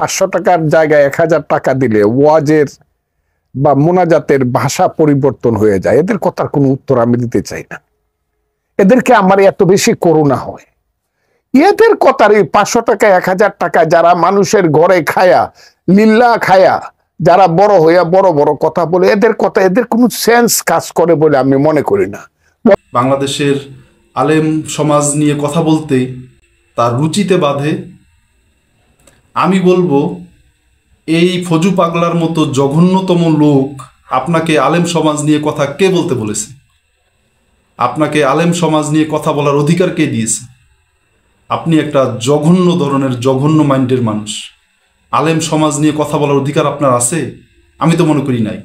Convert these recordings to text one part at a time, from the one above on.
500 টাকার জায়গায় 1000 টাকা দিলে ওয়াজের বা মোনাজাতের ভাষা পরিবর্তন হয়ে যায়। এদের কথার কোনো উত্তর আমি দিতে চাই না। এদেরকে আমার এত বেশি করুণা হয়। এদের কথার এই 500 টাকা 1000 টাকা যারা মানুষের ঘরে খায়া লিল্লা খায়া যারা বড় হইয়া বড় বড় কথা বলে, এদের কথা এদের কোনো সেন্স কাজ করে বলে আমি মনে করি না। বাংলাদেশের আলেম সমাজ নিয়ে কথা বলতে তার রুচিতে বাধে। আমি বলবো এই ফজু পাগলার মতো জঘন্যতম লোক আপনাকে আলেম সমাজ নিয়ে কথা কে বলতে বলেছে? আপনাকে আলেম সমাজ নিয়ে কথা বলার অধিকার কে দিয়েছে? আপনি একটা জঘন্য ধরনের জঘন্য মাইন্ডের মানুষ। আলেম সমাজ নিয়ে কথা বলার অধিকার আপনার আছে? আমি তো মনে করি নাই।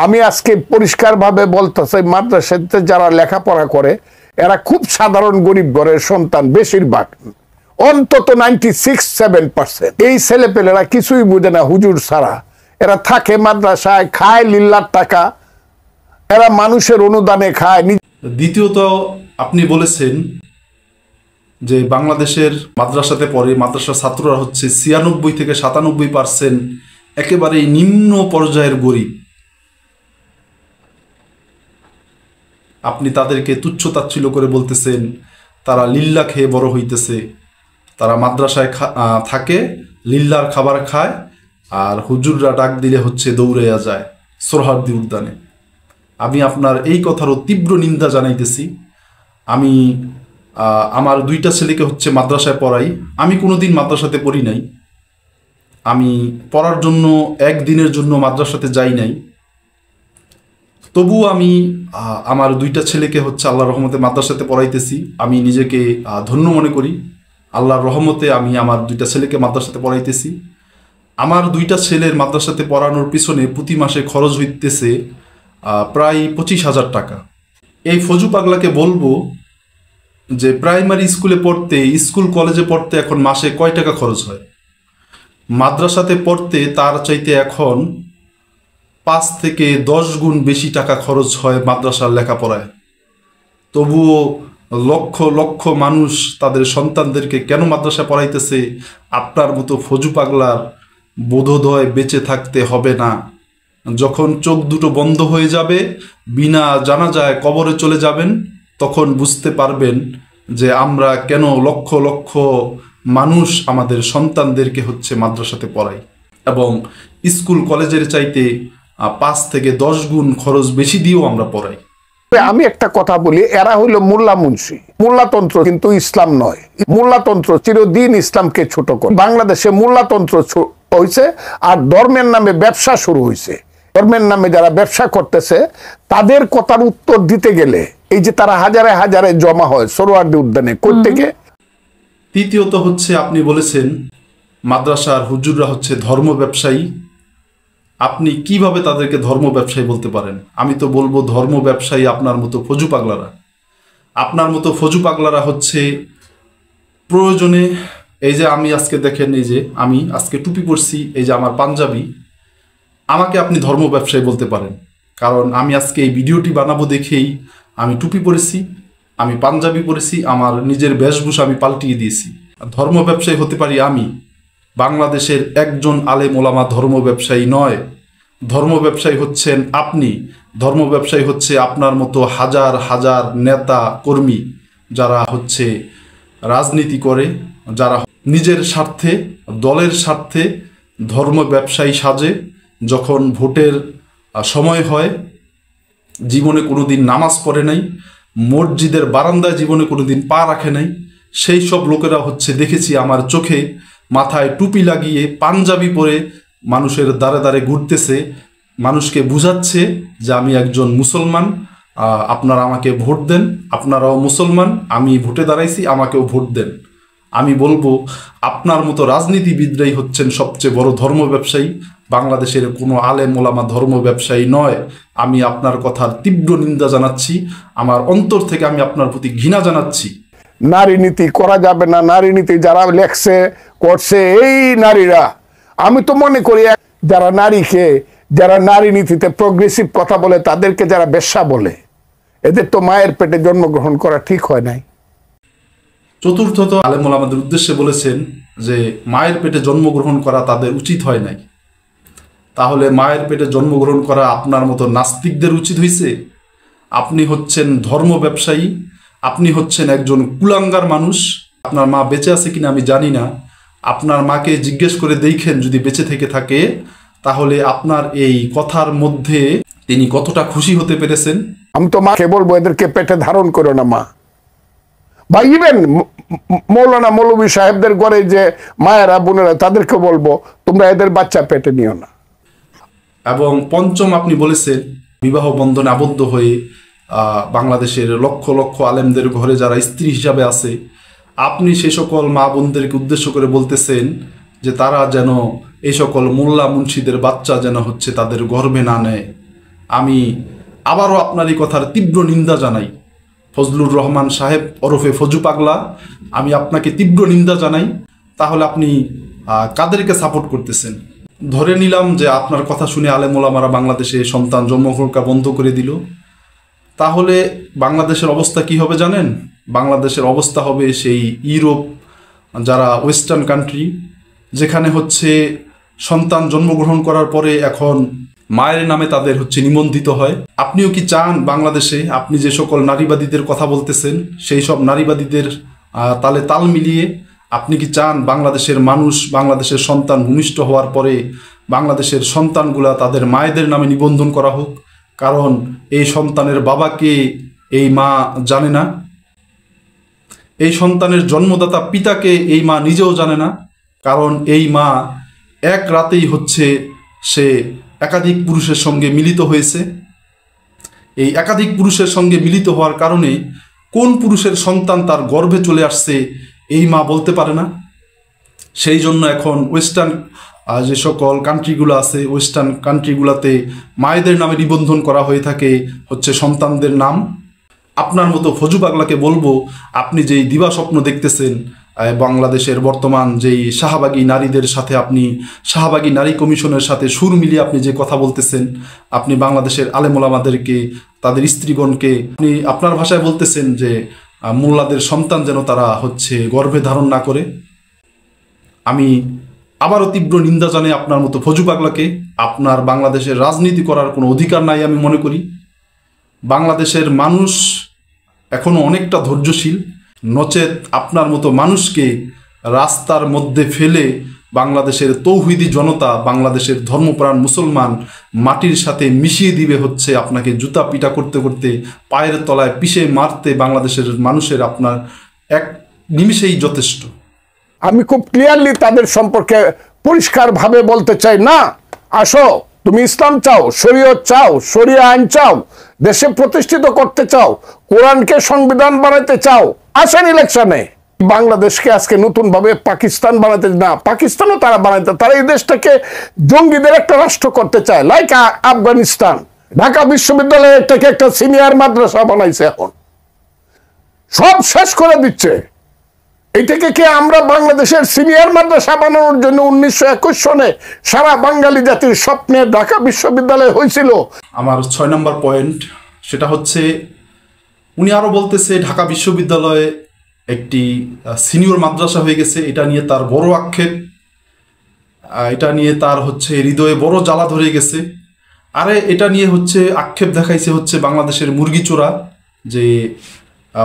আমি আজকে পরিষ্কারভাবে বলতেছি, মাদ্রাসাতে যারা লেখাপড়া করে এরা খুব সাধারণ গরিব ঘরের সন্তান, বেশিরভাগ অন্তত 96-7%। এই ছেলেপেলেরা কিছুই বুঝে না হুজুর ছাড়া। এরা থাকে মাদ্রাসায়, খায় লিল্লার টাকা, এরা মানুষের অনুদানে খায়। দ্বিতীয়ত আপনি বলেছেন যে বাংলাদেশের মাদ্রাসাতে পড়ে মাদ্রাসার ছাত্ররা হচ্ছে 96-97% একেবারেই নিম্ন পর্যায়ের গরিব। আপনি তাদেরকে তুচ্ছ তাচ্ছিল্য করে বলতেছেন তারা লিল্লা খেয়ে বড় হইতেছে, তারা মাদ্রাসায় থাকে, লিল্লার খাবার খায়, আর হুজুররা ডাক দিলে হচ্ছে দৌড়াইয়া যায় সোহরাওয়ার্দী উদ্যানে। আমি আপনার এই কথারও তীব্র নিন্দা জানাইতেছি। আমি আমার 2টা ছেলেকে হচ্ছে মাদ্রাসায় পড়াই। আমি কোনোদিন মাদ্রাসাতে পড়ি নাই। আমি পড়ার জন্য একদিনের জন্য মাদ্রাসাতে যাই নাই। তবুও আমি আমার 2টা ছেলেকে হচ্ছে আল্লাহর রহমতে মাদ্রাসাতে পড়াইতেছি। আমি নিজেকে ধন্য মনে করি। আল্লাহর রহমতে আমি আমার 2টা ছেলেকে মাদ্রাসাতে পড়াইতেছি। আমার 2টা ছেলের মাদ্রাসাতে পড়ানোর পিছনে প্রতি মাসে খরচ হইতেছে প্রায় 25,000 টাকা। এই ফজু পাগলাকে বলবো যে প্রাইমারি স্কুলে পড়তে, স্কুল কলেজে পড়তে এখন মাসে কয় টাকা খরচ হয়? মাদ্রাসাতে পড়তে তার চাইতে এখন 5 থেকে 10 গুণ বেশি টাকা খরচ হয় মাদ্রাসার লেখাপড়ায়। তবুও লক্ষ লক্ষ মানুষ তাদের সন্তানদেরকে কেন মাদ্রাসায় পড়াইতেছে? আপনার মতো ফজু পাগলার বোধোদয় বেঁচে থাকতে হবে না। যখন চোখ দুটো বন্ধ হয়ে যাবে, বিনা জানাজায় কবরে চলে যাবেন, তখন বুঝতে পারবেন যে আমরা কেন লক্ষ লক্ষ মানুষ আমাদের সন্তানদেরকে হচ্ছে মাদ্রাসাতে পড়াই এবং স্কুল কলেজের চাইতে 5 থেকে 10 গুণ খরচ বেশি দিয়েও আমরা পড়াই। আমি একটা কথা বলি, এরা হইলো মোল্লা মুন্সি। মোল্লাতন্ত্র কিন্তু ইসলাম নয়। মোল্লাতন্ত্র চিরদিন ইসলামকে ছোট করে। বাংলাদেশে মোল্লাতন্ত্র হয়েছে আর ধর্মের নামে ব্যবসা শুরু হয়েছে। ধর্মের নামে যারা ব্যবসা করতেছে তাদের কথার উত্তর দিতে গেলে এই যে তারা হাজারে হাজারে জমা হয় সোহরাওয়ার্দী উদ্যানে, কই থেকে? তৃতীয়ত হচ্ছে আপনি বলেছেন মাদ্রাসার হুজুররা হচ্ছে ধর্ম ব্যবসায়ী। আপনি কিভাবে তাদেরকে ধর্ম ব্যবসায়ী বলতে পারেন? আমি তো বলবো ধর্ম ব্যবসায়ী আপনার মতো ফজু পাগলারা। আপনার মতো ফজু পাগলারা হচ্ছে প্রয়োজনে, এই যে আমি আজকে দেখেন, এই যে আমি আজকে টুপি পরছি, এই যে আমার পাঞ্জাবি, আমাকে আপনি ধর্ম ব্যবসায়ী বলতে পারেন। কারণ আমি আজকে এই ভিডিওটি বানাবো দেখেই আমি টুপি পরেছি, আমি পাঞ্জাবি পরেছি, আমার নিজের বেশভূষা আমি পাল্টিয়ে দিয়েছি। ধর্ম ব্যবসায়ী হতে পারি আমি। বাংলাদেশের একজন আলেম ওলামা ধর্ম ব্যবসায়ী নয়। ধর্ম ব্যবসায়ী হচ্ছেন আপনি। ধর্ম ব্যবসায়ী হচ্ছে আপনার মতো হাজার হাজার নেতা কর্মী যারা হচ্ছে রাজনীতি করে, যারা নিজের স্বার্থে, দলের স্বার্থে ধর্ম ব্যবসায়ী সাজে। যখন ভোটের সময় হয়, জীবনে কোনোদিন নামাজ পড়ে নাই, মসজিদের বারান্দায় জীবনে কোনোদিন পা রাখে নাই, সেই সব লোকেরা হচ্ছে দেখেছি আমার চোখে মাথায় টুপি লাগিয়ে পাঞ্জাবি পরে মানুষের দ্বারে দ্বারে ঘুরতেছে, মানুষকে বুঝাচ্ছে যে আমি একজন মুসলমান, আপনারা আমাকে ভোট দেন, আপনারাও মুসলমান, আমি ভোটে দাঁড়াইছি, আমাকেও ভোট দেন। আমি বলবো আপনার মতো রাজনীতিবিদরাই হচ্ছেন সবচেয়ে বড় ধর্ম ব্যবসায়ী। বাংলাদেশের কোনো আলেম ওলামা ধর্ম ব্যবসায়ী নয়। আমি আপনার কথার তীব্র নিন্দা জানাচ্ছি। আমার অন্তর থেকে আমি আপনার প্রতি ঘৃণা জানাচ্ছি। নারী নীতি করা যাবে না, নারী নীতি যারা লেখছে করছে এই নারীরা, আমি তো মনে করি যারা নারীকে, যারা নারী নীতিতে প্রগ্রেসিভ কথা বলে তাদেরকে যারা বেশ্যা বলে, এদের তো মায়ের পেটে জন্মগ্রহণ করা ঠিক হয় নাই। চতুর্থত আলেমুল আমাদের উদ্দেশ্যে বলেছেন যে মায়ের পেটে জন্মগ্রহণ করা তাদের উচিত হয় নাই। তাহলে মায়ের পেটে জন্মগ্রহণ করা আপনার মতো নাস্তিকদের উচিত হয়েছে? আপনি হচ্ছেন ধর্ম ব্যবসায়ী, আপনি হচ্ছেন একজন কুলাঙ্গার মানুষ। আপনার মা বেঁচে আছে কিনা আমি জানি না, আপনার মাকে জিজ্ঞেস করে দেখেন যদি বেঁচে থেকে থাকে, তাহলে আপনার এই কথার মধ্যে তিনি কতটা খুশি হতে পেরেছেন। আমি তো মাকে বলবো এদেরকে পেটে ধারণ করো না মা। বা ইভেন মৌলানা মৌলভী সাহেবদের ঘরে যে মায়েরা বোনেরা, তাদেরকে বলবো তোমরা এদের বাচ্চা পেটে নিও না। এবং পঞ্চম, আপনি বলেছেন বিবাহ বন্ধনে আবদ্ধ হয়ে বাংলাদেশের লক্ষ লক্ষ আলেমদের ঘরে যারা স্ত্রী হিসাবে আছে, আপনি সে সকল মা বোনদেরকে উদ্দেশ্য করে বলতেছেন যে তারা যেন এই সকল মোল্লা মুন্সিদের বাচ্চা যেন হচ্ছে তাদের গর্ভে না নেয়। আমি আবারও আপনার এই কথার তীব্র নিন্দা জানাই। ফজলুর রহমান সাহেব ওরফে ফজু পাগলা, আমি আপনাকে তীব্র নিন্দা জানাই। তাহলে আপনি কাদেরকে সাপোর্ট করতেছেন? ধরে নিলাম যে আপনার কথা শুনে আলেম ওলামারা বাংলাদেশে সন্তান জন্মগ্রহণ বন্ধ করে দিল, তাহলে বাংলাদেশের অবস্থা কি হবে জানেন? বাংলাদেশের অবস্থা হবে সেই ইউরোপ, যারা ওয়েস্টার্ন কান্ট্রি, যেখানে হচ্ছে সন্তান জন্মগ্রহণ করার পরে এখন মায়ের নামে তাদের হচ্ছে নিবন্ধিত হয়। আপনিও কি চান বাংলাদেশে, আপনি যে সকল নারীবাদীদের কথা বলতেছেন সেই সব নারীবাদীদের তালে তাল মিলিয়ে আপনি কি চান বাংলাদেশের মানুষ, বাংলাদেশের সন্তান ভূমিষ্ঠ হওয়ার পরে বাংলাদেশের সন্তানগুলা তাদের মায়েদের নামে নিবন্ধন করা হোক? কারণ এই সন্তানের বাবাকে এই মা জানে না, এই সন্তানের জন্মদাতা পিতাকে এই মা নিজেও জানে না। কারণ এই মা এক রাতেই হচ্ছে সে একাধিক পুরুষের সঙ্গে মিলিত হয়েছে। এই একাধিক পুরুষের সঙ্গে মিলিত হওয়ার কারণে কোন পুরুষের সন্তান তার গর্ভে চলে আসছে এই মা বলতে পারে না। সেই জন্য এখন ওয়েস্টার্ন যে সকল কান্ট্রিগুলো আছে, ওয়েস্টার্ন কান্ট্রিগুলোতে মায়েদের নামে নিবন্ধন করা হয়ে থাকে হচ্ছে সন্তানদের নাম। আপনার মতো ফজু পাগলাকে বলবো, আপনি যেই দিবা স্বপ্ন দেখতেছেন বাংলাদেশের বর্তমান যেই শাহবাগী নারীদের সাথে, আপনি শাহবাগী নারী কমিশনের সাথে সুর মিলিয়ে আপনি যে কথা বলতেছেন, আপনি বাংলাদেশের আলেমোলামাদেরকে, তাদের স্ত্রীগণকে আপনি আপনার ভাষায় বলতেছেন যে মোল্লাদের সন্তান যেন তারা হচ্ছে গর্ভে ধারণ না করে। আমি আবারও তীব্র নিন্দা জানাই আপনার মতো ফজু পাগলাকে। আপনার বাংলাদেশের রাজনীতি করার কোনো অধিকার নাই আমি মনে করি। বাংলাদেশের মানুষ এখনো অনেকটা ধৈর্যশীল, নচেত আপনার মতো মানুষকে রাস্তার মধ্যে ফেলে বাংলাদেশের তৌহিদি জনতা, বাংলাদেশের ধর্মপ্রাণ মুসলমান মাটির সাথে মিশিয়ে দিবে হচ্ছে আপনাকে জুতা পিটা করতে করতে পায়ের তলায় পিষে মারতে বাংলাদেশের মানুষের আপনার এক নিমিষেই যথেষ্ট। আমি খুব ক্লিয়ারলি তাদের সম্পর্কে পরিষ্কারভাবে বলতে চাই, না আসো, তুমি ইসলাম চাও, শরীয়ত চাও, শরিয়া আইন চাও, দেশে প্রতিষ্ঠিত করতে চাও, কোরআনকে সংবিধান বানাতে চাও, আসেন ইলেকশনে। বাংলাদেশকে আজকে নতুন ভাবে পাকিস্তান বানাতে, না পাকিস্তানও তারা বানাতে, তারা এই দেশটাকে জঙ্গিদের একটা রাষ্ট্র করতে চায়, লাইক আফগানিস্তান। ঢাকা বিশ্ববিদ্যালয়ে থেকে একটা সিনিয়র মাদ্রাসা বানাইছে, এখন সব শেষ করে দিচ্ছে। এইটাকে কি আমরা বাংলাদেশের সিনিয়র মাদ্রাসা বানানোর জন্য 1921 সনে সারা বাঙালি জাতির স্বপ্নে ঢাকা বিশ্ববিদ্যালয় হয়েছিল? আমার 6 নম্বর পয়েন্ট, সেটা হচ্ছে উনি আরো বলতেছে ঢাকা বিশ্ববিদ্যালয়ে একটি সিনিয়র মাদ্রাসা হয়ে গেছে। এটা নিয়ে তার বড় আক্ষেপ, এটা নিয়ে তার হচ্ছে হৃদয়ে বড় জ্বালা ধরে গেছে। আরে এটা নিয়ে হচ্ছে আক্ষেপ দেখাইছে হচ্ছে বাংলাদেশের মুরগি চোরা, যে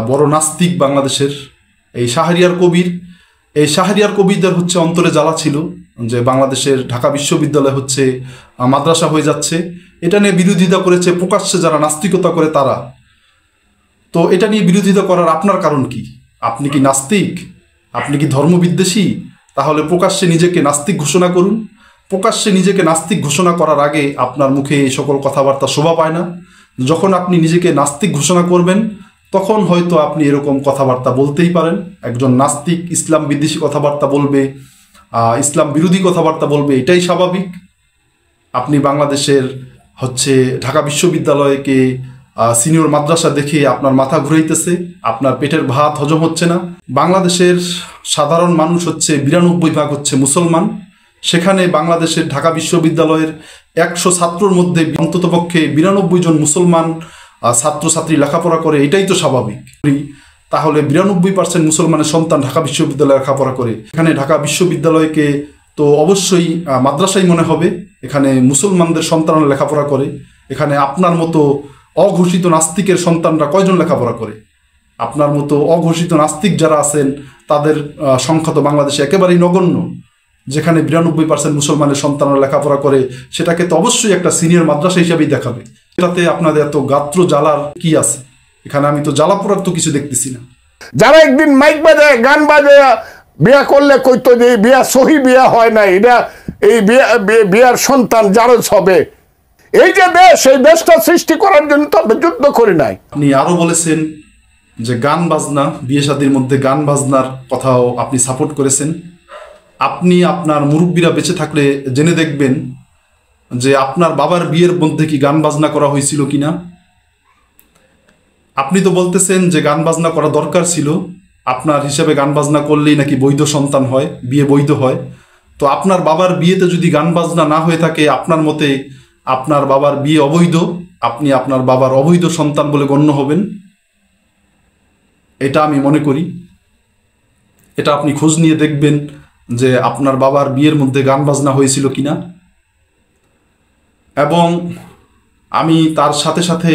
বড় নাস্তিক বাংলাদেশের এই শাহরিয়ার কবির। এই শাহরিয়ার কবিরদের হচ্ছে অন্তরে জ্বালা ছিল যে বাংলাদেশের ঢাকা বিশ্ববিদ্যালয় হচ্ছে মাদ্রাসা হয়ে যাচ্ছে। এটা নিয়ে বিরোধিতা করেছে প্রকাশ্যে যারা নাস্তিকতা করে তারা। তো এটা নিয়ে বিরোধিতা করার আপনার কারণ কি? আপনি কি নাস্তিক? আপনি কি ধর্মবিদ্বেষী? তাহলে প্রকাশ্যে নিজেকে নাস্তিক ঘোষণা করুন। প্রকাশ্যে নিজেকে নাস্তিক ঘোষণা করার আগে আপনার মুখে এই সকল কথাবার্তা শোভা পায় না। যখন আপনি নিজেকে নাস্তিক ঘোষণা করবেন তখন হয়তো আপনি এরকম কথাবার্তা বলতেই পারেন। একজন নাস্তিক ইসলাম বিদ্বেষী কথাবার্তা বলবে, ইসলাম বিরোধী কথাবার্তা বলবে, এটাই স্বাভাবিক। আপনি বাংলাদেশের হচ্ছে ঢাকা বিশ্ববিদ্যালয়কে সিনিয়র মাদ্রাসা দেখে আপনার মাথা ঘুরাইতেছে, আপনার পেটের ভাত হজম হচ্ছে না। বাংলাদেশের সাধারণ মানুষ হচ্ছে 92% হচ্ছে মুসলমান। সেখানে বাংলাদেশের ঢাকা বিশ্ববিদ্যালয়ের 100 ছাত্রর মধ্যে অন্ততপক্ষে 92 জন মুসলমান ছাত্রছাত্রী লেখাপড়া করে, এটাই তো স্বাভাবিক। তাহলে 92% মুসলমানের সন্তান ঢাকা বিশ্ববিদ্যালয়ে লেখাপড়া করে। এখানে ঢাকা বিশ্ববিদ্যালয়কে তো অবশ্যই মাদ্রাসাই মনে হবে, এখানে মুসলমানদের সন্তানরা লেখাপড়া করে। এখানে আপনার মতো অঘোষিত নাস্তিকের সন্তানরা কয়জন লেখাপড়া করে? আপনার মতো অঘোষিত নাস্তিক যারা আছেন তাদের সংখ্যা তো বাংলাদেশে একেবারেই নগণ্য। যেখানে 92% মুসলমানের সন্তানরা লেখাপড়া করে, সেটাকে তো অবশ্যই একটা সিনিয়র মাদ্রাসা হিসাবেই দেখাবে। এটাতে আপনাদের এত গাত্র জ্বালার কি আছে? এখানে আমি তো জ্বালা পোড়ার তো কিছু দেখতেছি না। যারা একদিন মাইক বাজায় গান বাজায় বিয়া করলে কইতো যে বিয়া সহি বিয়া হয় না, এটা এই বিয়ার সন্তান জারজ হবে। এই যে দেশ, এই দেশটা সৃষ্টি করার জন্য তো আমরা যুদ্ধ করি নাই। আপনি আরো বলেছেন যে গান বাজনা, বিয়ে শাদীর মধ্যে গান বাজনার কথাও আপনি সাপোর্ট করেছেন। আপনি আপনার মুরব্বীরা বেঁচে থাকলে জেনে দেখবেন যে আপনার বাবার বিয়ের মধ্যে কি গান বাজনা করা হয়েছিল কিনা। আপনি তো বলতেছেন যে গান বাজনা করা দরকার ছিল, আপনার হিসেবে গান বাজনা করলেই নাকি বৈধ সন্তান হয়, বিয়ে বৈধ হয়। তো আপনার বাবার বিয়েতে যদি গান বাজনা না হয়ে থাকে, আপনার মতে আপনার বাবার বিয়ে অবৈধ, আপনি আপনার বাবার অবৈধ সন্তান বলে গণ্য হবেন। এটা আমি মনে করি, এটা আপনি খোঁজ নিয়ে দেখবেন যে আপনার বাবার বিয়ের মধ্যে গান বাজনা হয়েছিল কিনা। এবং আমি তার সাথে সাথে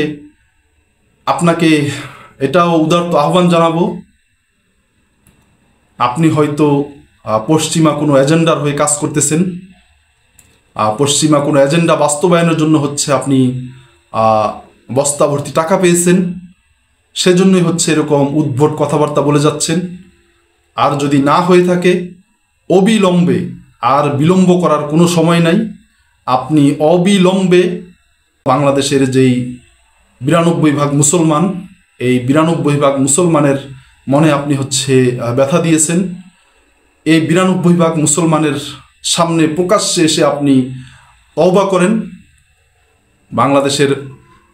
আপনাকে এটাও উদারত আহ্বান জানাবো, আপনি হয়তো পশ্চিমা কোনো এজেন্ডার হয়ে কাজ করতেছেন। পশ্চিমা কোনো এজেন্ডা বাস্তবায়নের জন্য হচ্ছে আপনি বস্তা ভর্তি টাকা পেয়েছেন, সেজন্যই হচ্ছে এরকম উদ্ভট কথাবার্তা বলে যাচ্ছেন। আর যদি না হয়ে থাকে, অবিলম্বে, আর বিলম্ব করার কোনো সময় নাই, আপনি অবিলম্বে বাংলাদেশের যেই 92% মুসলমান, এই 92% মুসলমানের মনে আপনি হচ্ছে ব্যথা দিয়েছেন। এই 92% মুসলমানের সামনে প্রকাশ্যে এসে আপনি তওবা করেন। বাংলাদেশের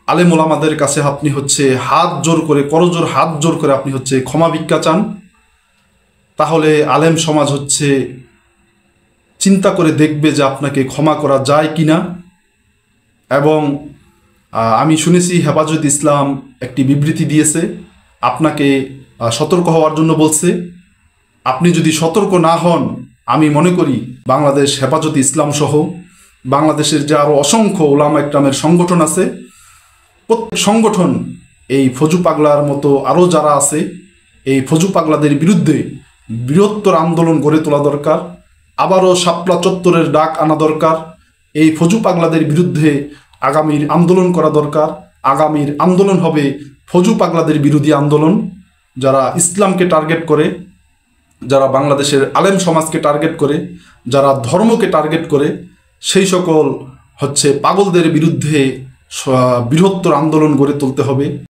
আলেম ওলামাদের কাছে আপনি হচ্ছে হাত জোর করে, করজোর হাত জোর করে আপনি হচ্ছে ক্ষমা ভিক্ষা চান। তাহলে আলেম সমাজ হচ্ছে চিন্তা করে দেখবে যে আপনাকে ক্ষমা করা যায় কিনা। এবং আমি শুনেছি হেফাজত ইসলাম একটি বিবৃতি দিয়েছে, আপনাকে সতর্ক হওয়ার জন্য বলছে। আপনি যদি সতর্ক না হন, আমি মনে করি বাংলাদেশ হেফাজত ইসলাম সহ বাংলাদেশের যে আরও অসংখ্য ওলামা ইকরামের সংগঠন আছে, প্রত্যেক সংগঠন এই ফজু পাগলার মতো আরও যারা আছে, এই ফজু পাগলাদের বিরুদ্ধে বৃহত্তর আন্দোলন গড়ে তোলা দরকার। আবারও শাপলা চত্বরের ডাক আনা দরকার। এই ফজু পাগলাদের বিরুদ্ধে আগামীর আন্দোলন করা দরকার। আগামীর আন্দোলন হবে ফজু পাগলাদের বিরোধী আন্দোলন, যারা ইসলামকে টার্গেট করে, যারা বাংলাদেশের আলেম সমাজকে টার্গেট করে, যারা ধর্মকে টার্গেট করে, সেই সকল হচ্ছে পাগলদের বিরুদ্ধে বৃহত্তর আন্দোলন গড়ে তুলতে হবে।